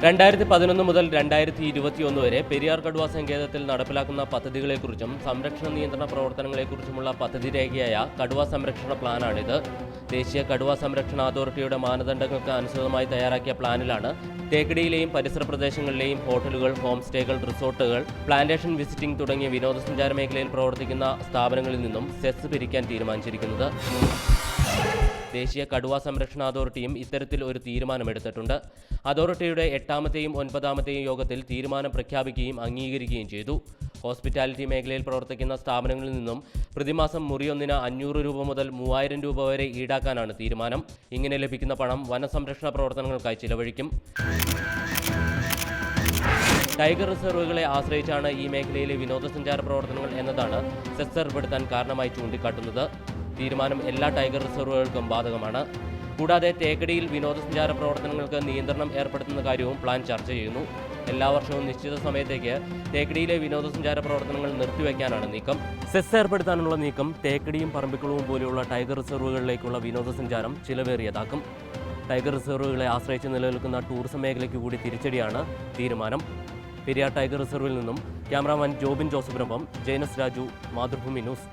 2011 മുതൽ 2021 വരെ പെരിയാർ കടുവ സങ്കേതത്തിൽ നടപ്പിലാക്കുന്ന പദ്ധതികളെക്കുറിച്ചും സംരക്ഷണ നിയന്ത്രണ പ്രവർത്തനങ്ങളെക്കുറിച്ചുമുള്ള പദ്ധതി രേഖയായ കടുവ സംരക്ഷണ പ്ലാനാണിത്. ദേശീയ കടുവ സംരക്ഷണ അതോറിറ്റിയുടെ മാനദണ്ഡങ്ങൾക്ക് അനുസൃതമായി തയ്യാറാക്കിയ പ്ലാനിലാണ് തേക്കടിയിലെയും പരിസര പ്രദേശങ്ങളിലെയും ഹോട്ടലുകൾ, ഹോം സ്റ്റേകൾ, റിസോർട്ടുകൾ, പ്ലാന്റേഷൻ വിസിറ്റിംഗ് തുടങ്ങിയ വിനോദസഞ്ചാര മേഖലയിൽ പ്രവർത്തിക്കുന്ന സ്ഥാപനങ്ങളിൽ നിന്നും സെസ് പിരിക്കാൻ തീരുമാനിച്ചിരിക്കുന്നത്. ദേശീയ കടുവ സംരക്ഷണ അതോറിറ്റിയും ഇത്തരത്തിൽ ഒരു തീരുമാനമെടുത്തിട്ടുണ്ട്. അതോറിറ്റിയുടെ 8ാമത്തെയും 9ാമത്തെയും യോഗത്തിൽ തീരുമാനം പ്രഖ്യാപിക്കുകയും അംഗീകരിക്കുകയും ചെയ്തു. ഹോസ്പിറ്റാലിറ്റി മേഖലയിൽ പ്രവർത്തിക്കുന്ന സ്ഥാപനങ്ങളിൽ നിന്നും പ്രതിമാസം മുറിയൊന്നിന് 500 രൂപ മുതൽ 3000 രൂപ വരെ ഈടാക്കാനാണ് തീരുമാനം. ഇങ്ങനെ ലഭിക്കുന്ന പണം വനസംരക്ഷണ പ്രവർത്തനങ്ങൾക്കായി ചിലവഴിക്കും. ടൈഗർ റിസർവുകളെ ആശ്രയിച്ചാണ് ഈ മേഖലയിലെ വിനോദസഞ്ചാര പ്രവർത്തനങ്ങൾ എന്നതാണ് സെസ് ഏർപ്പെടുത്താൻ കാരണമായി ചൂണ്ടിക്കാട്ടുന്നത്. തീരുമാനം എല്ലാ ടൈഗർ റിസർവുകൾക്കും ബാധകമാണ്. കൂടാതെ തേക്കടിയിൽ വിനോദസഞ്ചാര പ്രവർത്തനങ്ങൾക്ക് നിയന്ത്രണം ഏർപ്പെടുത്തുന്ന കാര്യവും പ്ലാൻ ചർച്ച ചെയ്യുന്നു. എല്ലാ വർഷവും നിശ്ചിത സമയത്തേക്ക് തേക്കടിയിലെ വിനോദസഞ്ചാര പ്രവർത്തനങ്ങൾ നിർത്തിവെക്കാനാണ് നീക്കം. സെസ് ഏർപ്പെടുത്താനുള്ള നീക്കം തേക്കടിയും പറമ്പിക്കുളവും പോലെയുള്ള ടൈഗർ റിസർവുകളിലേക്കുള്ള വിനോദസഞ്ചാരം ചിലവേറിയതാക്കും. ടൈഗർ റിസർവുകളെ ആശ്രയിച്ച് നിലനിൽക്കുന്ന ടൂറിസം മേഖലയ്ക്ക് കൂടി തിരിച്ചടിയാണ് തീരുമാനം. പെരിയാർ ടൈഗർ റിസർവിൽ നിന്നും ക്യാമറാമാൻ ജോബിൻ ജോസഫിനൊപ്പം ജെയ്നസ് രാജു, മാതൃഭൂമി ന്യൂസ്.